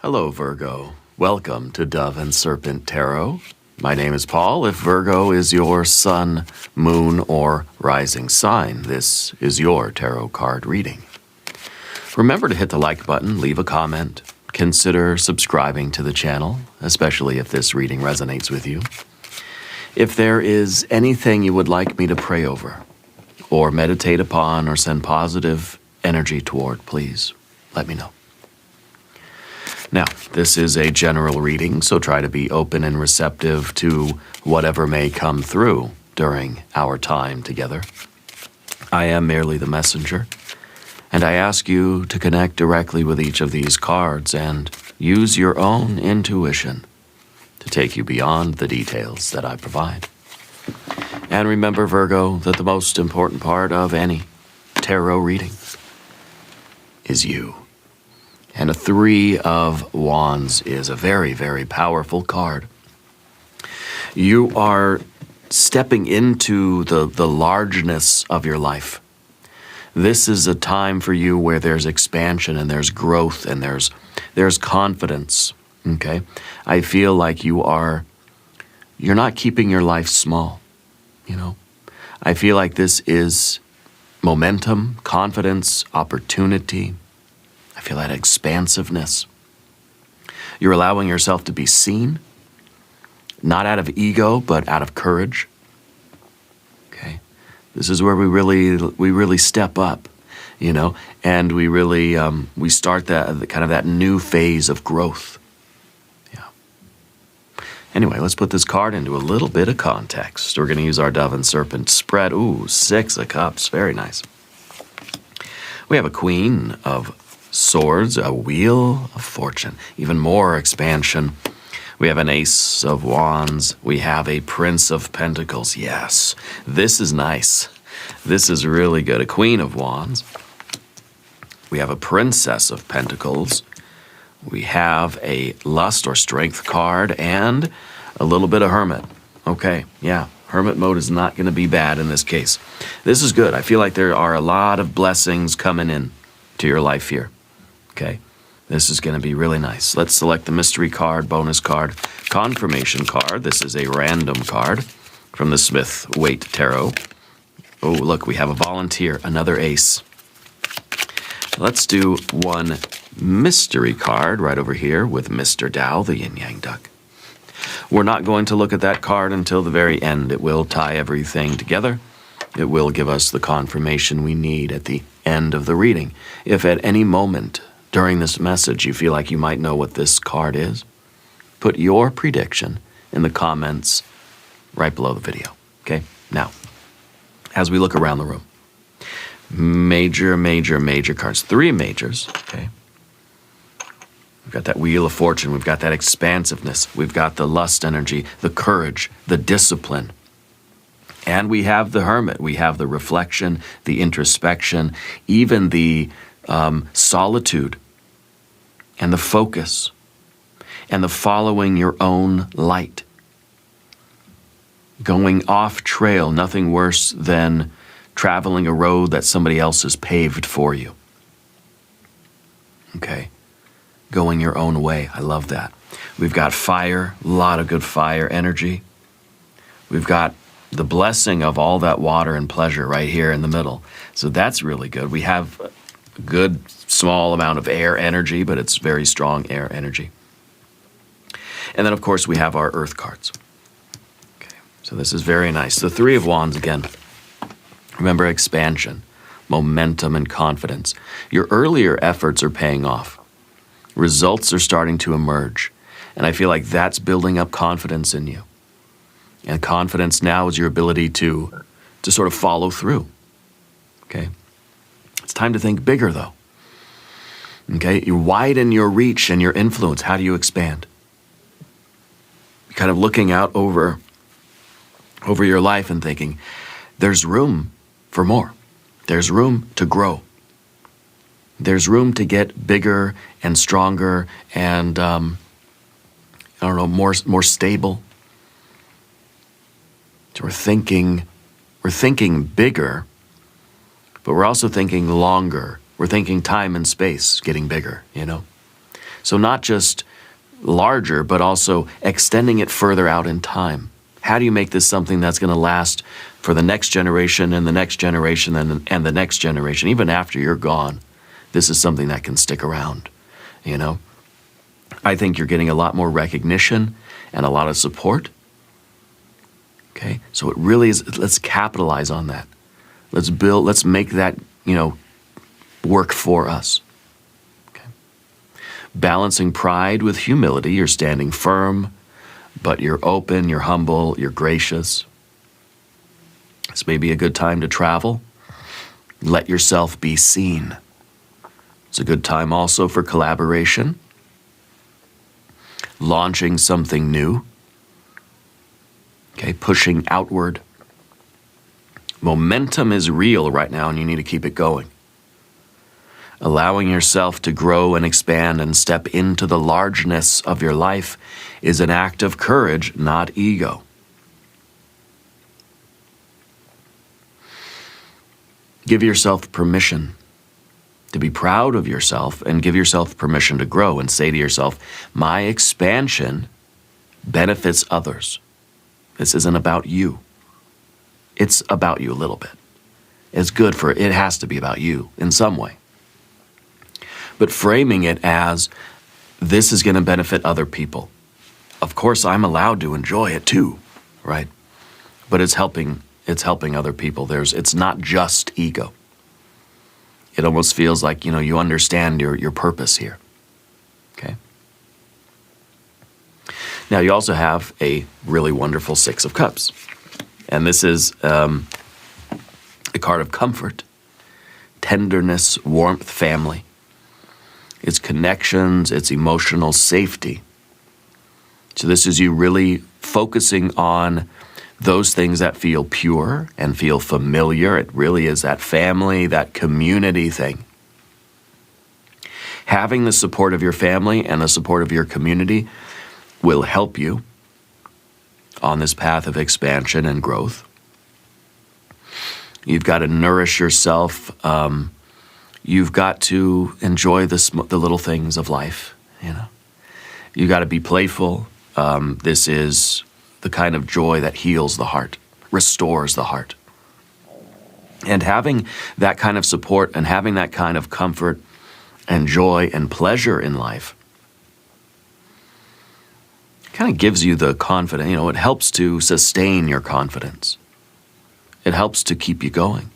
Hello, Virgo. Welcome to Dove and Serpent Tarot. My name is Paul. If Virgo is your sun, moon, or rising sign, this is your tarot card reading. Remember to hit the like button, leave a comment, consider subscribing to the channel, especially if this reading resonates with you. If there is anything you would like me to pray over, or meditate upon, or send positive energy toward, please let me know. Now, this is a general reading, so try to be open and receptive to whatever may come through during our time together. I am merely the messenger, and I ask you to connect directly with each of these cards and use your own intuition to take you beyond the details that I provide. And remember, Virgo, that the most important part of any tarot reading is you. And a 3 of Wands is a very, very powerful card. You are stepping into the largeness of your life. This is a time for you where there's expansion and there's growth and there's confidence, okay? I feel like you're not keeping your life small, you know? I feel like this is momentum, confidence, opportunity. I feel that expansiveness. You're allowing yourself to be seen, not out of ego, but out of courage. Okay, this is where we really step up, you know, and we really we start that new phase of growth. Yeah. Anyway, let's put this card into a little bit of context. We're going to use our Dove and Serpent spread. Ooh, 6 of Cups, very nice. We have a Queen of Swords, a Wheel of Fortune, even more expansion. We have an Ace of Wands. We have a Prince of Pentacles. Yes, this is nice. This is really good. A Queen of Wands. We have a Princess of Pentacles. We have a Lust or Strength card and a little bit of Hermit. Okay, yeah, Hermit mode is not going to be bad in this case. This is good. I feel like there are a lot of blessings coming in to your life here. Okay, this is going to be really nice. Let's select the mystery card, bonus card, confirmation card. This is a random card from the Smith-Waite Tarot. Oh, look, we have a volunteer, another ace. Let's do one mystery card right over here with Mr. Tao, the yin-yang duck. We're not going to look at that card until the very end. It will tie everything together. It will give us the confirmation we need at the end of the reading. If at any moment during this message you feel like you might know what this card is, put your prediction in the comments right below the video. Okay? Now, as we look around the room, major cards. 3 majors, okay? We've got that Wheel of Fortune. We've got that expansiveness. We've got the lust energy, the courage, the discipline. And we have the Hermit. We have the reflection, the introspection, even the solitude and the focus and the following your own light. Going off trail, nothing worse than traveling a road that somebody else has paved for you. Okay? Going your own way. I love that. We've got fire, a lot of good fire energy. We've got the blessing of all that water and pleasure right here in the middle. So that's really good. We have a good small amount of air energy, but it's very strong air energy. And then, of course, we have our earth cards. Okay, so this is very nice. The 3 of Wands again. Remember, expansion, momentum, and confidence. Your earlier efforts are paying off. Results are starting to emerge. And I feel like that's building up confidence in you. And confidence now is your ability to sort of follow through. Okay? It's time to think bigger, though. Okay? You widen your reach and your influence. How do you expand? Kind of looking out over your life and thinking, there's room for more. There's room to grow. There's room to get bigger and stronger and, more stable. So we're thinking bigger, but we're also thinking longer. We're thinking time and space getting bigger, you know? So not just larger, but also extending it further out in time. How do you make this something that's going to last for the next generation and the next generation and the next generation, even after you're gone? This is something that can stick around, you know? I think you're getting a lot more recognition and a lot of support. Okay, so it really is, let's capitalize on that. Let's make that, work for us. Okay. Balancing pride with humility, you're standing firm, but you're open, you're humble, you're gracious. This may be a good time to travel. Let yourself be seen. It's a good time also for collaboration. Launching something new. Okay, pushing outward. Momentum is real right now, and you need to keep it going. Allowing yourself to grow and expand and step into the largeness of your life is an act of courage, not ego. Give yourself permission to be proud of yourself and give yourself permission to grow and say to yourself, my expansion benefits others. This isn't about you. It's about you a little bit. It has to be about you in some way. But framing it as, this is going to benefit other people. Of course, I'm allowed to enjoy it too, right? But it's helping other people. It's not just ego. It almost feels like, you understand your purpose here, okay? Now, you also have a really wonderful Six of Cups. And this is a card of comfort, tenderness, warmth, family. It's connections, it's emotional safety. So this is you really focusing on those things that feel pure and feel familiar. It really is that family, that community thing. Having the support of your family and the support of your community will help you on this path of expansion and growth. You've got to nourish yourself. You've got to enjoy the little things of life, You've got to be playful. This is the kind of joy that heals the heart, restores the heart. And having that kind of support and having that kind of comfort and joy and pleasure in life kind of gives you the confidence, it helps to sustain your confidence. It helps to keep you going.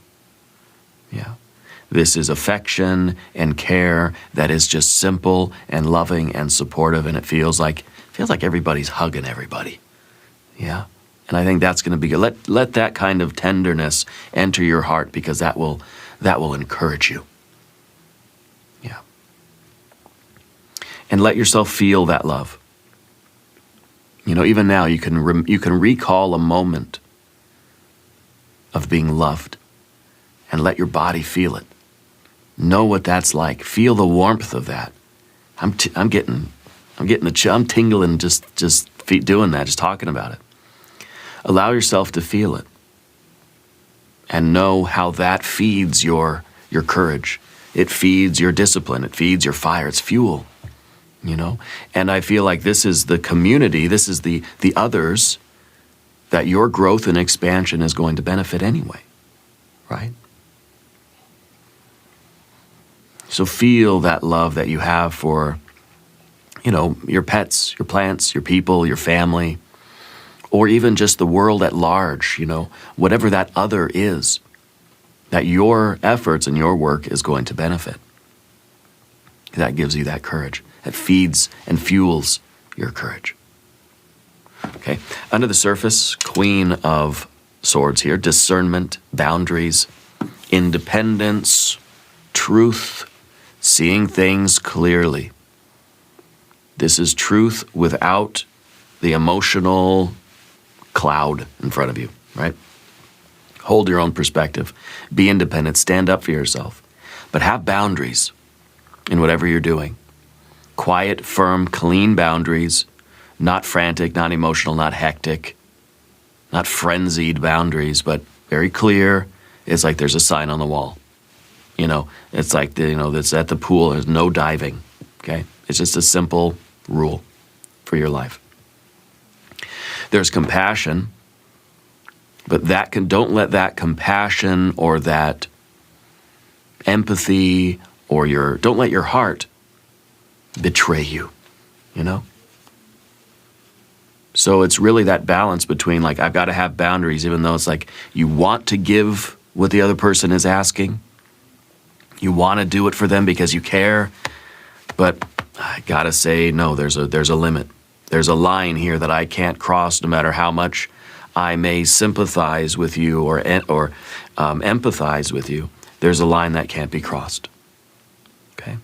Yeah. This is affection and care that is just simple and loving and supportive, and it feels like everybody's hugging everybody. Yeah. And I think that's going to be good. Let that kind of tenderness enter your heart, because that will encourage you. Yeah. And let yourself feel that love. Even now you can recall a moment of being loved and let your body feel it. Know what that's like. Feel the warmth of that. I'm getting the chill. I'm tingling just doing that, just talking about it. Allow yourself to feel it and know how that feeds your courage. It feeds your discipline. It feeds your fire. It's fuel, And I feel like this is the community, this is the others that your growth and expansion is going to benefit anyway, right? So feel that love that you have for, your pets, your plants, your people, your family, or even just the world at large, whatever that other is, that your efforts and your work is going to benefit. That gives you that courage. That feeds and fuels your courage. Okay, under the surface, Queen of Swords here, discernment, boundaries, independence, truth, seeing things clearly. This is truth without the emotional cloud in front of you, right? Hold your own perspective. Be independent. Stand up for yourself. But have boundaries in whatever you're doing. Quiet, firm, clean boundaries. Not frantic, not emotional, not hectic. Not frenzied boundaries, but very clear. It's like there's a sign on the wall. It's like, it's at the pool. There's no diving, okay? It's just a simple rule for your life. There's compassion, but don't let that compassion or that empathy or don't let your heart betray you, you know? So it's really that balance between, like, I've got to have boundaries, even though it's like you want to give what the other person is asking. You want to do it for them because you care, but I got to say, no, there's a limit. There's a line here that I can't cross no matter how much I may sympathize with you or empathize with you. There's a line that can't be crossed, okay?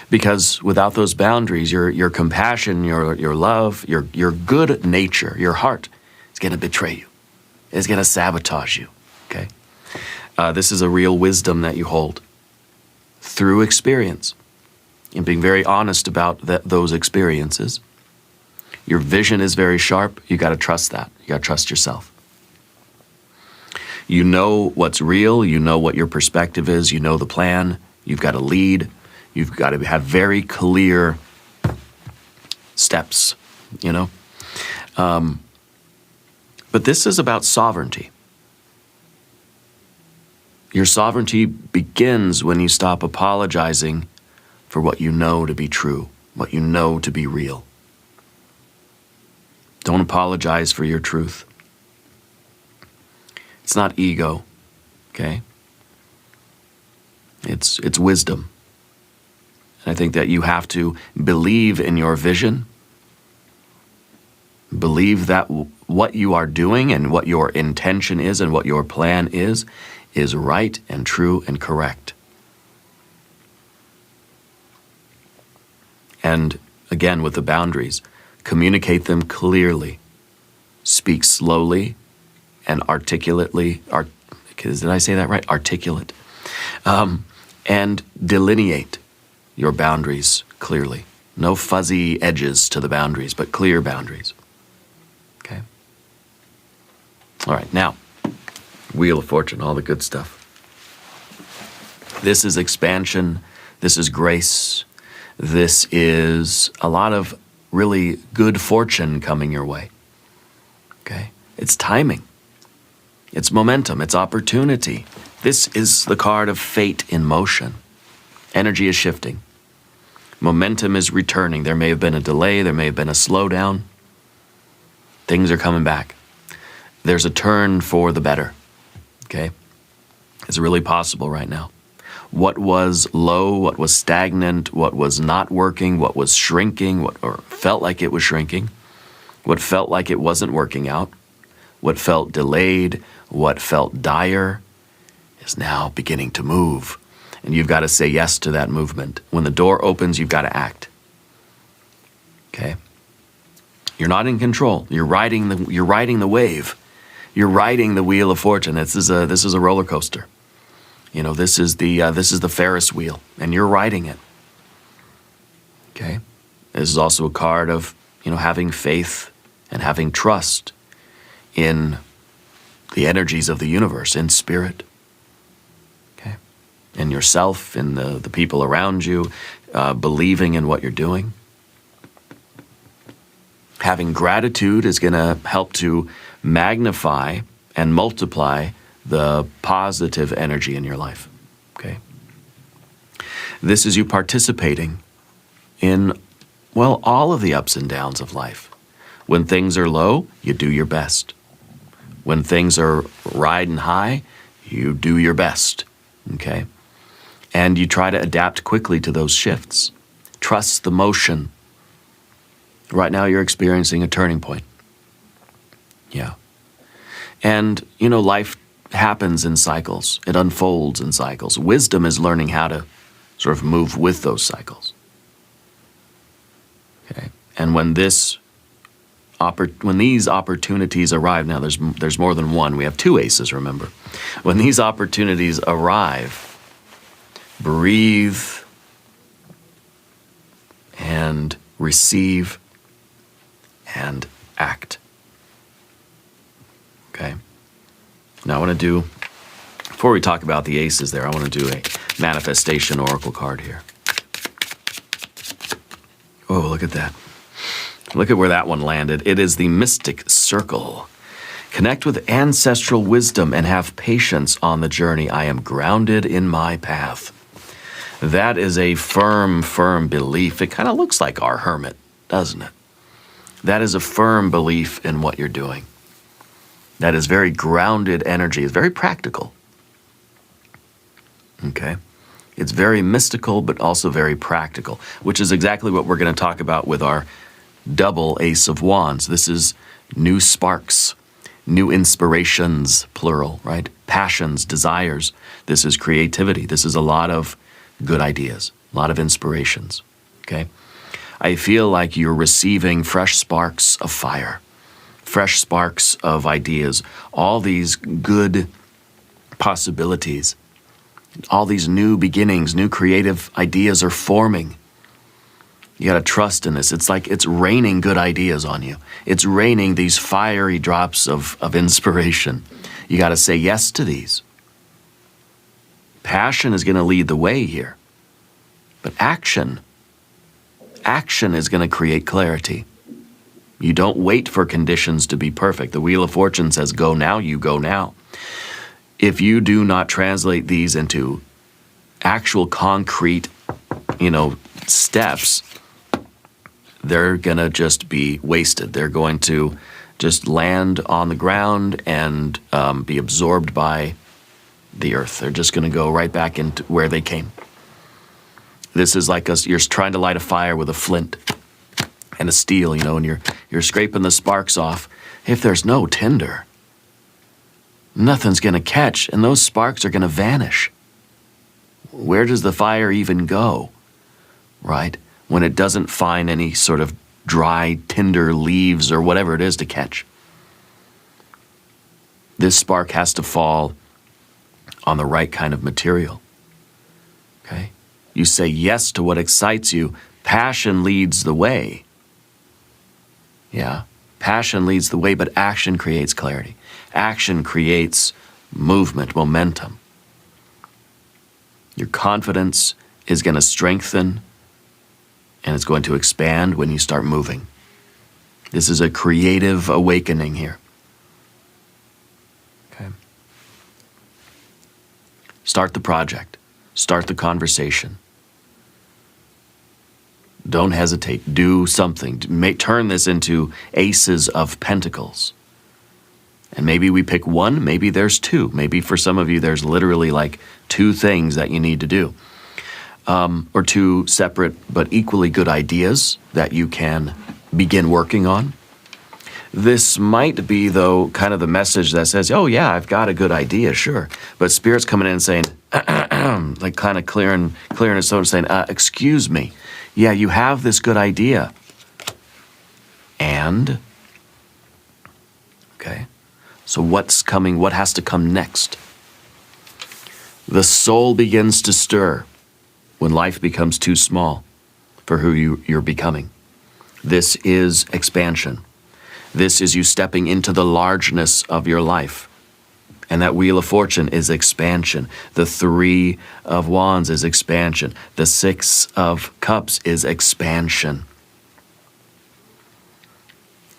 Because without those boundaries, your compassion, your love, your good nature, your heart is going to betray you. It's going to sabotage you, okay? This is a real wisdom that you hold through experience and being very honest about those experiences. Your vision is very sharp. You got to trust that. You got to trust yourself. You know what's real. You know what your perspective is. You know the plan. You've got to lead. You've got to have very clear steps, you know. But this is about sovereignty. Your sovereignty begins when you stop apologizing for what you know to be true, what you know to be real. Don't apologize for your truth. It's not ego, okay? It's wisdom. And I think that you have to believe in your vision, believe that what you are doing and what your intention is and what your plan is right and true and correct. And again, with the boundaries, communicate them clearly. Speak slowly and articulately. Did I say that right? Articulate. And delineate your boundaries clearly. No fuzzy edges to the boundaries, but clear boundaries. Okay? All right, now, Wheel of Fortune, all the good stuff. This is expansion. This is grace. This is a lot of really good fortune coming your way. Okay? It's timing. It's momentum. It's opportunity. This is the card of fate in motion. Energy is shifting. Momentum is returning. There may have been a delay. There may have been a slowdown. Things are coming back. There's a turn for the better. Okay? It's really possible right now. What was low, what was stagnant, what was not working, what was shrinking, or felt like it was shrinking, what felt like it wasn't working out, what felt delayed, what felt dire, is now beginning to move. And you've got to say yes to that movement. When the door opens, you've got to act. Okay? You're not in control. You're riding the wave. You're riding the wheel of fortune. This is a roller coaster. You know, this is the Ferris wheel, and you're riding it. Okay? This is also a card of, you know, having faith and having trust in the energies of the universe, in spirit. Okay? In yourself, in the people around you, believing in what you're doing. Having gratitude is going to help to magnify and multiply the positive energy in your life, okay? This is you participating in, well, all of the ups and downs of life. When things are low, you do your best. When things are riding high, you do your best, okay? And you try to adapt quickly to those shifts. Trust the motion. Right now you're experiencing a turning point. Yeah. And, you know, life happens in cycles. It unfolds in cycles. Wisdom is learning how to sort of move with those cycles. Okay. And when these opportunities arrive, now there's more than one. We have two aces, remember. When these opportunities arrive, breathe and receive and act. Okay? Now I want to do, before we talk about the aces there, I want to do a manifestation oracle card here. Oh, look at that. Look at where that one landed. It is the mystic circle. Connect with ancestral wisdom and have patience on the journey. I am grounded in my path. That is a firm, firm belief. It kind of looks like our hermit, doesn't it? That is a firm belief in what you're doing. That is very grounded energy. It's very practical. Okay? It's very mystical, but also very practical, which is exactly what we're going to talk about with our double Ace of Wands. This is new sparks, new inspirations, plural, right? Passions, desires. This is creativity. This is a lot of good ideas, a lot of inspirations, okay? I feel like you're receiving fresh sparks of fire, fresh sparks of ideas, all these good possibilities, all these new beginnings, new creative ideas are forming. You got to trust in this. It's like it's raining good ideas on you. It's raining these fiery drops of inspiration. You got to say yes to these. Passion is going to lead the way here. But action is going to create clarity. You don't wait for conditions to be perfect. The Wheel of Fortune says, go now, you go now. If you do not translate these into actual concrete, steps, they're going to just be wasted. They're going to just land on the ground and be absorbed by the earth. They're just going to go right back into where they came. This is like you're trying to light a fire with a flint and a steel, and you're scraping the sparks off. If there's no tinder, nothing's going to catch, and those sparks are going to vanish. Where does the fire even go, right? When it doesn't find any sort of dry tinder leaves or whatever it is to catch. This spark has to fall on the right kind of material, okay? You say yes to what excites you. Passion leads the way. Yeah, passion leads the way, but action creates clarity. Action creates movement, momentum. Your confidence is going to strengthen and it's going to expand when you start moving. This is a creative awakening here. Okay. Start the project. Start the conversation. Don't hesitate. Do something. Turn this into aces of pentacles. And maybe we pick one, maybe there's two. Maybe for some of you there's literally like two things that you need to do. Or two separate but equally good ideas that you can begin working on. This might be, though, kind of the message that says, oh yeah, I've got a good idea, sure. But Spirit's coming in and saying, like kind of clearing his throat and saying, excuse me. Yeah, you have this good idea. And, okay, so what's coming, what has to come next? The soul begins to stir when life becomes too small for who you're becoming. This is expansion. This is you stepping into the largeness of your life. And that Wheel of Fortune is expansion. The Three of Wands is expansion. The Six of Cups is expansion.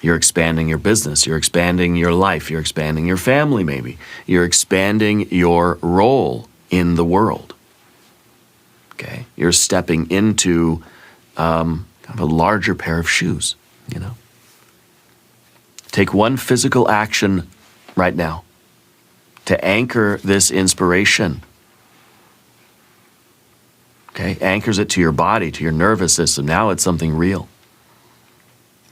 You're expanding your business. You're expanding your life. You're expanding your family, maybe. You're expanding your role in the world. Okay? You're stepping into kind of a larger pair of shoes, Take one physical action right now to anchor this inspiration. Okay? Anchors it to your body, to your nervous system. Now it's something real.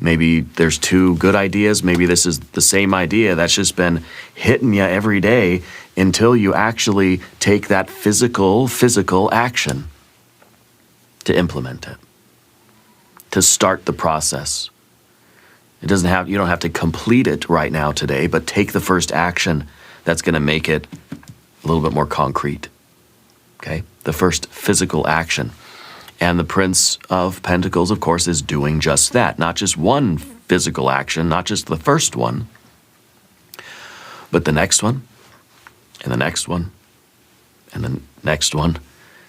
Maybe there's two good ideas. Maybe this is the same idea that's just been hitting you every day until you actually take that physical action to implement it, to start the process. You don't have to complete it right now today, but take the first action that's going to make it a little bit more concrete. Okay? The first physical action. And the Prince of Pentacles, of course, is doing just that. Not just one physical action, not just the first one, but the next one, and the next one, and the next one,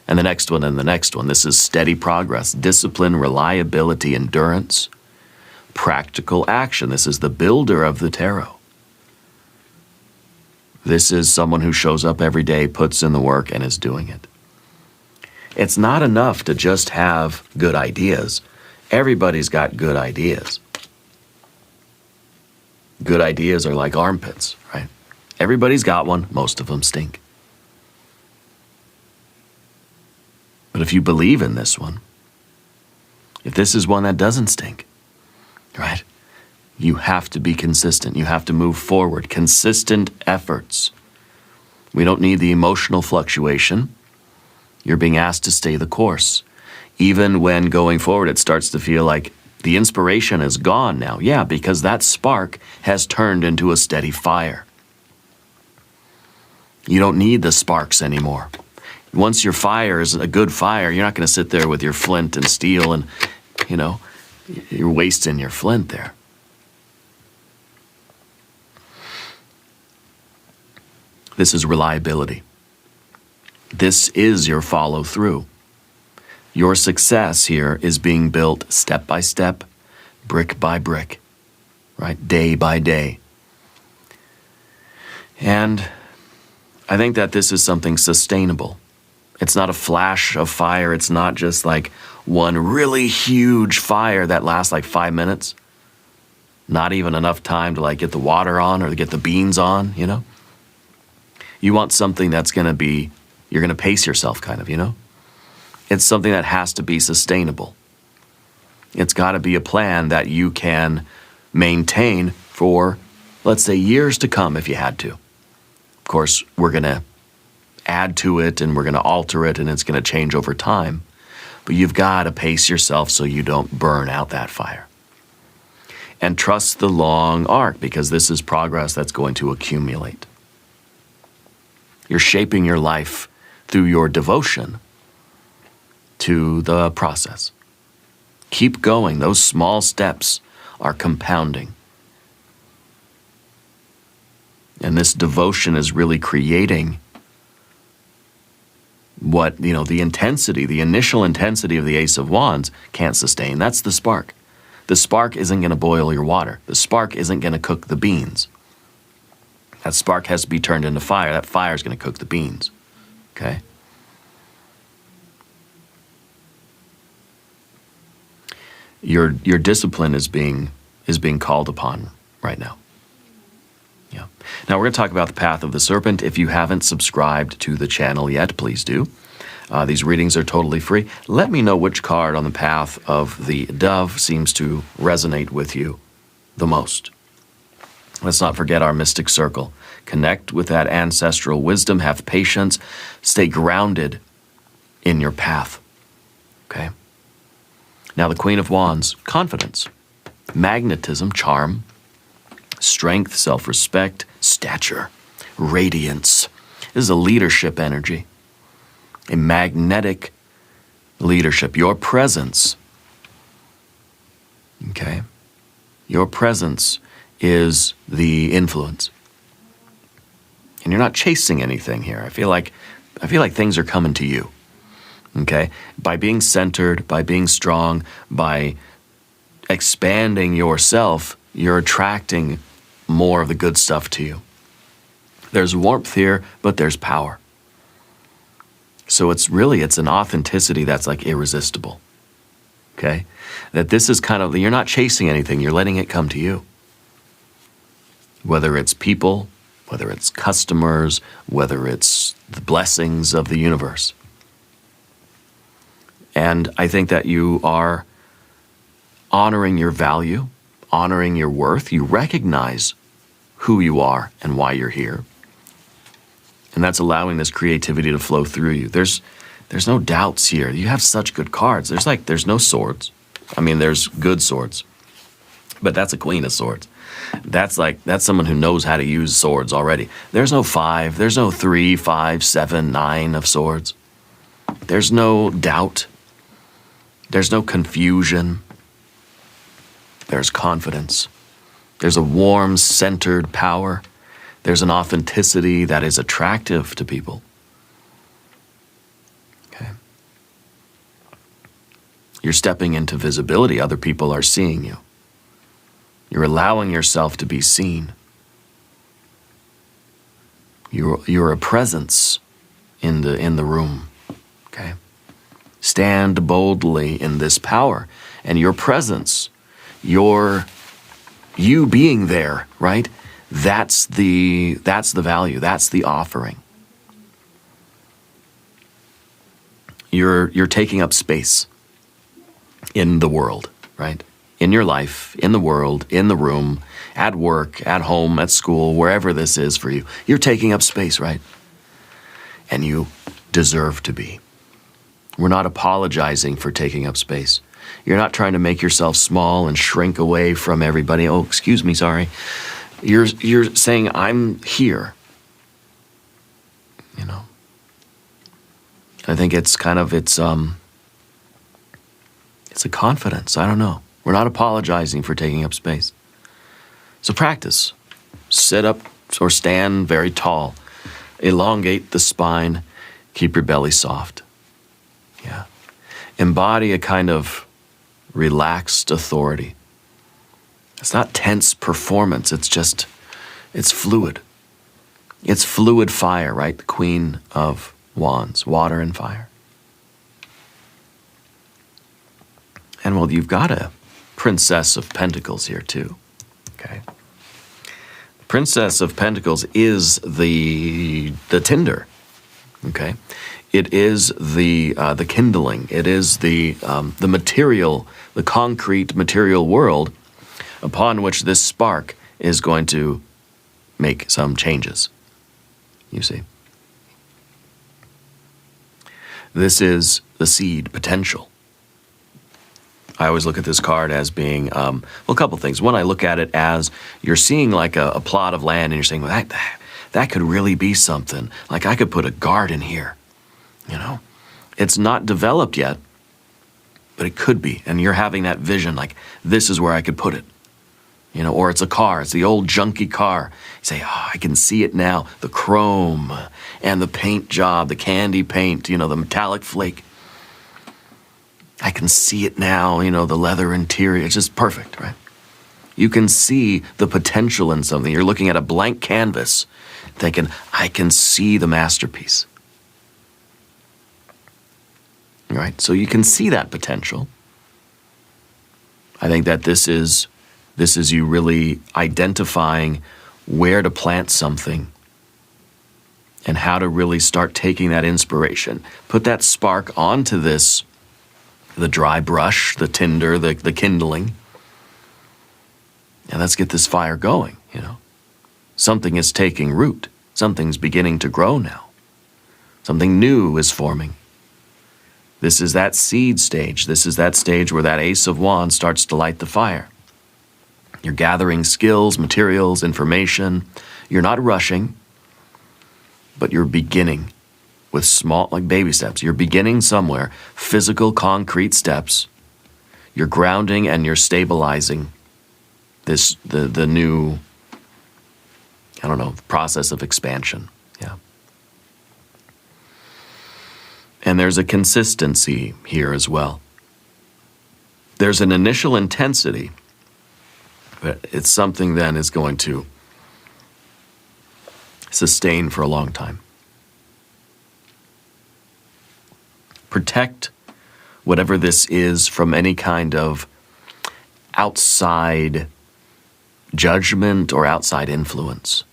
And the next one and the next one. This is steady progress, discipline, reliability, endurance, practical action. This is the builder of the tarot. This is someone who shows up every day, puts in the work, and is doing it. It's not enough to just have good ideas. Everybody's got good ideas. Good ideas are like armpits, right? Everybody's got one. Most of them stink. But if you believe in this one, if this is one that doesn't stink, right? You have to be consistent. You have to move forward. Consistent efforts. We don't need the emotional fluctuation. You're being asked to stay the course. Even when going forward, it starts to feel like the inspiration is gone now. Yeah, because that spark has turned into a steady fire. You don't need the sparks anymore. Once your fire is a good fire, you're not going to sit there with your flint and steel and, you're wasting your flint there. This is reliability. This is your follow through. Your success here is being built step by step, brick by brick, right? Day by day. And I think that this is something sustainable. It's not a flash of fire. It's not just like one really huge fire that lasts like 5 minutes. Not even enough time to like get the water on or to get the beans on, You want something that's going to be, you're going to pace yourself kind of, It's something that has to be sustainable. It's got to be a plan that you can maintain for, let's say, years to come if you had to. Of course, we're going to add to it and we're going to alter it and it's going to change over time. But you've got to pace yourself so you don't burn out that fire. And trust the long arc because this is progress that's going to accumulate. You're shaping your life through your devotion to the process. Keep going. Those small steps are compounding. And this devotion is really creating what, the intensity, the initial intensity of the Ace of Wands can't sustain. That's the spark. The spark isn't going to boil your water. The spark isn't going to cook the beans. That spark has to be turned into fire. That fire is going to cook the beans. Okay? Your discipline is being called upon right now. Yeah. Now we're going to talk about the path of the serpent. If you haven't subscribed to the channel yet, please do. These readings are totally free. Let me know which card on the path of the dove seems to resonate with you the most. Let's not forget our mystic circle. Connect with that ancestral wisdom. Have patience. Stay grounded in your path. Okay? Now the Queen of Wands, confidence, magnetism, charm, strength, self-respect, stature, radiance. This is a leadership energy, a magnetic leadership. Your presence, okay? Your presence is the influence. And you're not chasing anything here. I feel like things are coming to you. Okay? By being centered, by being strong, by expanding yourself, you're attracting more of the good stuff to you. There's warmth here, but there's power. So it's an authenticity that's like irresistible. Okay? That this is kind of, you're not chasing anything, you're letting it come to you. Whether it's people, whether it's customers, whether it's the blessings of the universe. And I think that you are honoring your value, honoring your worth. You recognize who you are and why you're here. And that's allowing this creativity to flow through you. There's no doubts here. You have such good cards. There's no swords. I mean, there's good swords. But that's a Queen of Swords. That's someone who knows how to use swords already. There's no 5, there's no 3, 5, 7, 9 of swords. There's no doubt. There's no confusion. There's confidence. There's a warm, centered power. There's an authenticity that is attractive to people. Okay. You're stepping into visibility. Other people are seeing you. You're allowing yourself to be seen. You're a presence in the room. Okay? Stand boldly in this power. And your presence, you being there, right? That's the value. That's the offering. You're taking up space in the world, right? In your life, in the world, in the room, at work, at home, at school, wherever this is for you. You're taking up space, right? And you deserve to be. We're not apologizing for taking up space. You're not trying to make yourself small and shrink away from everybody. Oh, excuse me, sorry. You're saying, I'm here. You know? I think it's a confidence. I don't know. We're not apologizing for taking up space. So practice. Sit up or stand very tall. Elongate the spine. Keep your belly soft. Yeah. Embody a kind of relaxed authority. It's not tense performance. It's fluid. It's fluid fire, right? The Queen of Wands, water and fire. And well, you've got a Princess of Pentacles here too. Okay. Princess of Pentacles is the tinder. Okay. It is the kindling. It is the material, the concrete material world upon which this spark is going to make some changes. You see. This is the seed potential. I always look at this card as being, well, a couple things. One, I look at it as you're seeing like a plot of land and you're saying, well, that could really be something. Like I could put a garden here, you know. It's not developed yet, but it could be. And you're having that vision like, this is where I could put it. You know, or it's a car. It's the old junky car. You say, oh, I can see it now. The chrome and the paint job, the candy paint, you know, the metallic flake. I can see it now, you know, the leather interior. It's just perfect, right? You can see the potential in something. You're looking at a blank canvas thinking, I can see the masterpiece. Right? So you can see that potential. I think that this is you really identifying where to plant something and how to really start taking that inspiration. Put that spark onto this, the dry brush, the tinder, the kindling. And let's get this fire going, you know. Something is taking root. Something's beginning to grow now. Something new is forming. This is that seed stage. This is that stage where that Ace of Wands starts to light the fire. You're gathering skills, materials, information. You're not rushing, but you're beginning with small, like baby steps. You're beginning somewhere, physical, concrete steps. You're grounding and you're stabilizing the new, I don't know, process of expansion. Yeah. And there's a consistency here as well. There's an initial intensity, but it's something then is going to sustain for a long time. Protect whatever this is from any kind of outside judgment or outside influence.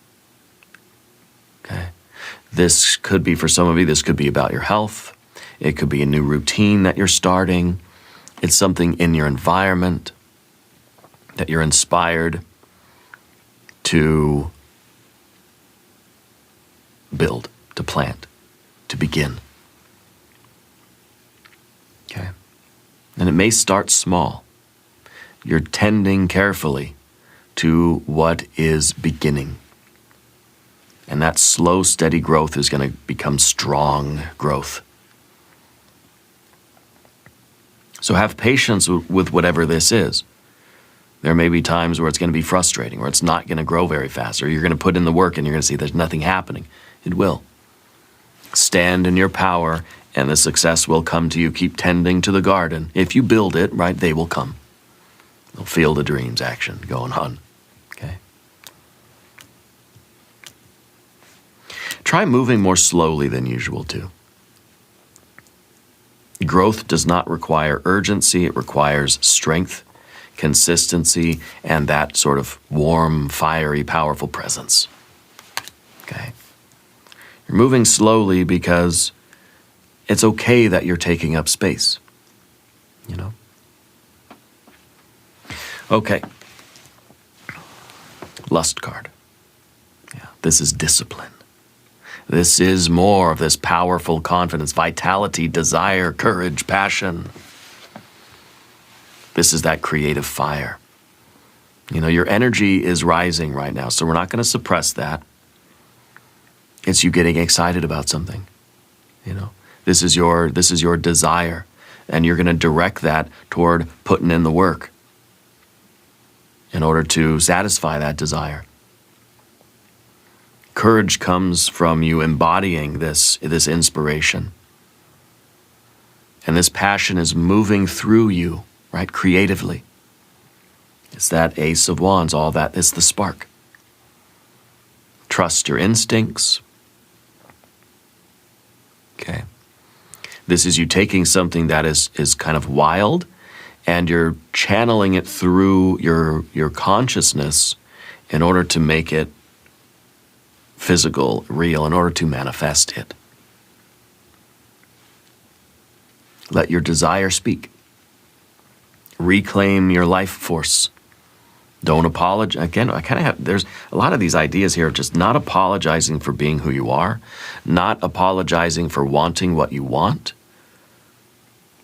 Okay? This could be, for some of you, this could be about your health. It could be a new routine that you're starting. It's something in your environment that you're inspired to build, to plant, to begin. Okay? And it may start small. You're tending carefully to what is beginning. And that slow, steady growth is going to become strong growth. So have patience with whatever this is. There may be times where it's going to be frustrating, or it's not going to grow very fast, or you're going to put in the work and you're going to see there's nothing happening. It will. Stand in your power, and the success will come to you. Keep tending to the garden. If you build it, right, they will come. They'll feel the dreams action going on. Okay? Try moving more slowly than usual, too. Growth does not require urgency. It requires strength, consistency, and that sort of warm, fiery, powerful presence. Okay? You're moving slowly because it's okay that you're taking up space. You know? Okay. Lust card. Yeah, this is discipline. This is more of this powerful confidence, vitality, desire, courage, passion. This is that creative fire. You know, your energy is rising right now, so we're not going to suppress that. It's you getting excited about something. You know, this is your desire, and you're going to direct that toward putting in the work in order to satisfy that desire. Courage comes from you embodying this inspiration. And this passion is moving through you, right, creatively. It's that Ace of Wands, all that is the spark. Trust your instincts. Okay. This is you taking something that is kind of wild, and you're channeling it through your consciousness in order to make it physical, real, in order to manifest it. Let your desire speak. Reclaim your life force. Don't apologize. Again, there's a lot of these ideas here of just not apologizing for being who you are, not apologizing for wanting what you want,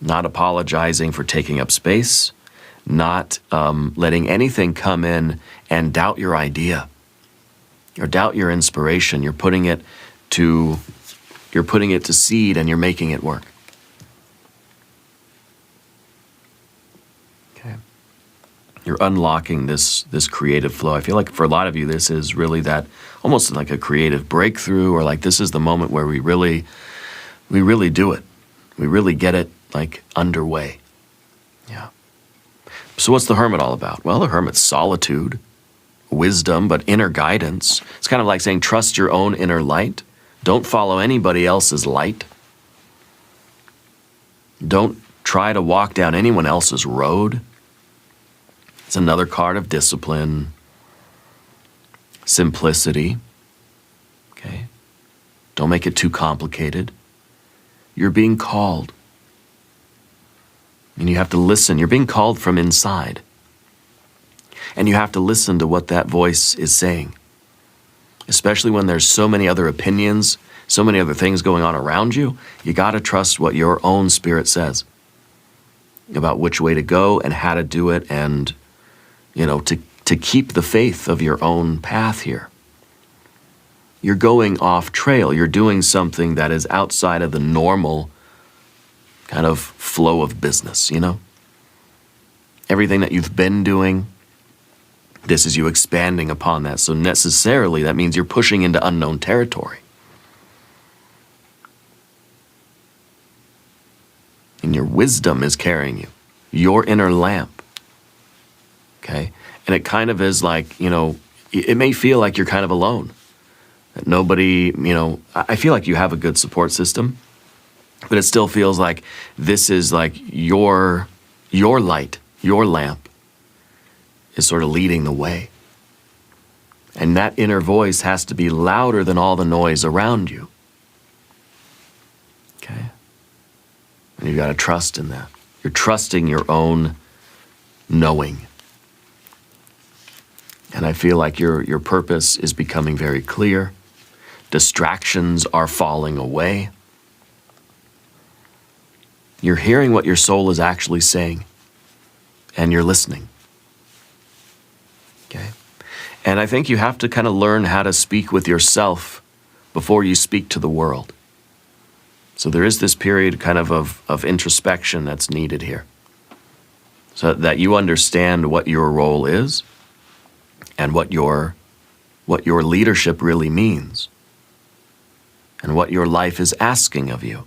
not apologizing for taking up space, not letting anything come in and doubt your idea or doubt your inspiration. You're putting it to seed, and you're making it work. Okay. You're unlocking this creative flow. I feel like for a lot of you, this is really that almost like a creative breakthrough, or like this is the moment where we really do it. We really get it like underway. Yeah. So what's the Hermit all about? Well, the Hermit's solitude, wisdom, but inner guidance. It's kind of like saying, trust your own inner light. Don't follow anybody else's light. Don't try to walk down anyone else's road. It's another card of discipline, simplicity. Okay? Don't make it too complicated. You're being called. And you have to listen. You're being called from inside. And you have to listen to what that voice is saying. Especially when there's so many other opinions, so many other things going on around you, you got to trust what your own spirit says about which way to go and how to do it, and, you know, to keep the faith of your own path here. You're going off trail. You're doing something that is outside of the normal kind of flow of business, you know? Everything that you've been doing, this is you expanding upon that. So necessarily that means you're pushing into unknown territory. And your wisdom is carrying you. Your inner lamp. Okay? And it kind of is like, you know, it may feel like you're kind of alone. That nobody, you know, I feel like you have a good support system, but it still feels like this is like your light, your lamp is sort of leading the way. And that inner voice has to be louder than all the noise around you. Okay? And you've got to trust in that. You're trusting your own knowing. And I feel like your purpose is becoming very clear. Distractions are falling away. You're hearing what your soul is actually saying, and you're listening. Okay? And I think you have to kind of learn how to speak with yourself before you speak to the world. So there is this period kind of introspection that's needed here, so that you understand what your role is and what your leadership really means. and what your life is asking of you.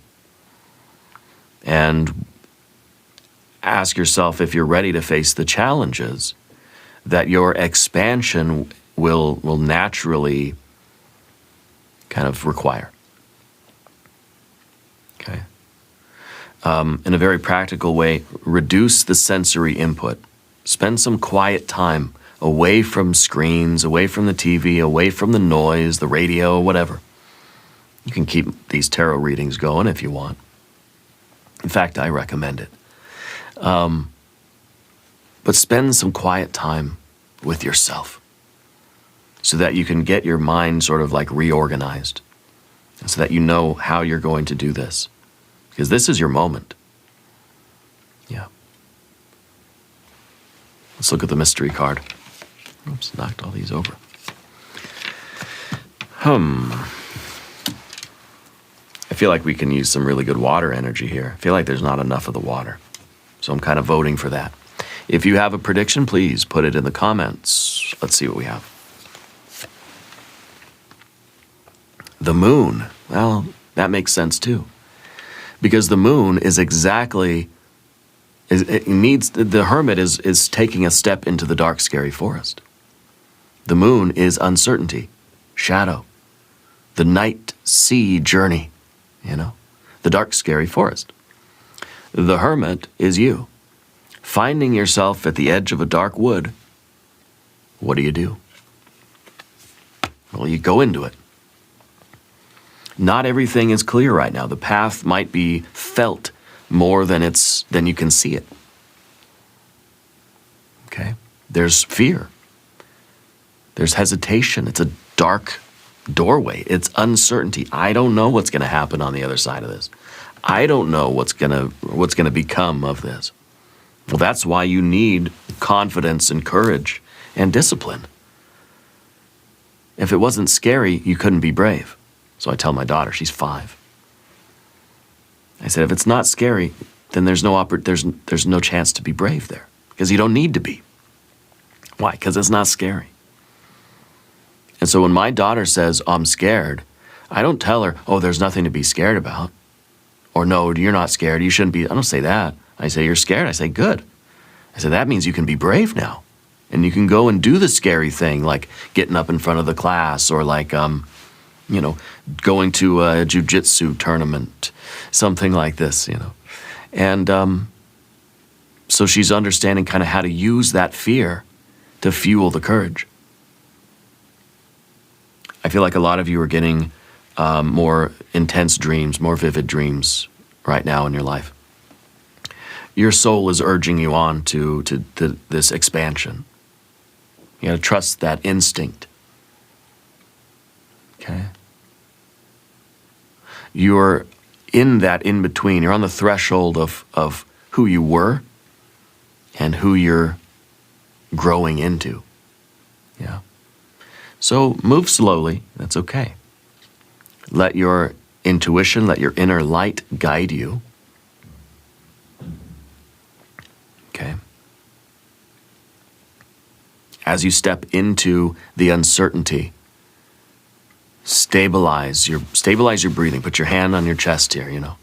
And ask yourself if you're ready to face the challenges that your expansion will naturally kind of require. Okay? In a very practical way, reduce the sensory input. Spend some quiet time away from screens, away from the TV, away from the noise, the radio, whatever. You can keep these tarot readings going if you want. In fact, I recommend it. But spend some quiet time with yourself so that you can get your mind sort of like reorganized, and so that you know how you're going to do this. Because this is your moment. Yeah. Let's look at the mystery card. Oops, knocked all these over. I feel like we can use some really good water energy here. I feel like there's not enough of the water. So I'm kind of voting for that. If you have a prediction, please put it in the comments. Let's see what we have. The moon. Well, that makes sense too. Because the moon is exactly, the hermit is taking a step into the dark, scary forest. The moon is uncertainty, shadow, the night sea journey, the dark, scary forest. The hermit is you, finding yourself at the edge of a dark wood. What do? Well, you go into it. Not everything is clear right now. The path might be felt more than you can see it. Okay? There's fear. There's hesitation. It's a dark doorway. It's uncertainty. I don't know what's going to happen on the other side of this. I don't know what's going to become of this. Well, that's why you need confidence and courage and discipline. If it wasn't scary, you couldn't be brave. So I tell my daughter, she's 5. I said, if it's not scary, then there's no chance to be brave there, because you don't need to be. Why? Because it's not scary. And so when my daughter says, I'm scared, I don't tell her, oh, there's nothing to be scared about. Or no, you're not scared, you shouldn't be. I don't say that. I say, you're scared. I say, good. I said, that means you can be brave now. And you can go and do the scary thing, like getting up in front of the class, or like, going to a jiu-jitsu tournament, something like this, And so she's understanding kind of how to use that fear to fuel the courage. I feel like a lot of you are getting more intense dreams, more vivid dreams right now in your life. Your soul is urging you on to this expansion. You got to trust that instinct. Okay? You're in that in-between. You're on the threshold of who you were and who you're growing into. Yeah. So move slowly. That's okay. Let your intuition, let your inner light guide you. Okay. As you step into the uncertainty, stabilize your breathing. Put your hand on your chest here,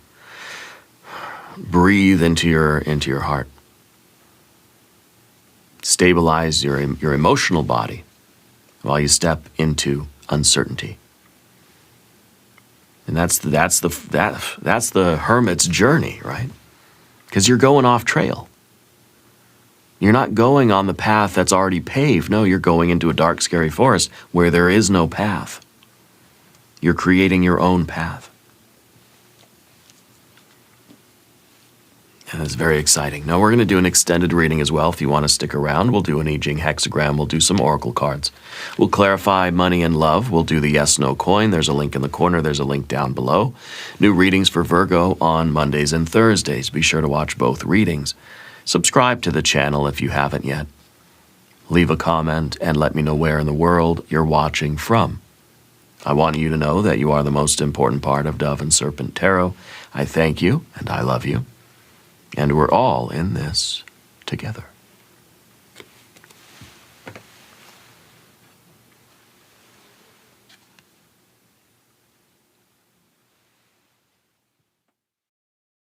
Breathe into your heart. Stabilize your emotional body while you step into uncertainty. And that's the hermit's journey, right? Because you're going off trail. You're not going on the path that's already paved. No, you're going into a dark, scary forest where there is no path. You're creating your own path. And it's very exciting. Now we're going to do an extended reading as well. If you want to stick around, we'll do an I Ching hexagram. We'll do some oracle cards. We'll clarify money and love. We'll do the yes, no coin. There's a link in the corner. There's a link down below. New readings for Virgo on Mondays and Thursdays. Be sure to watch both readings. Subscribe to the channel if you haven't yet. Leave a comment and let me know where in the world you're watching from. I want you to know that you are the most important part of Dove and Serpent Tarot. I thank you and I love you. And we're all in this together.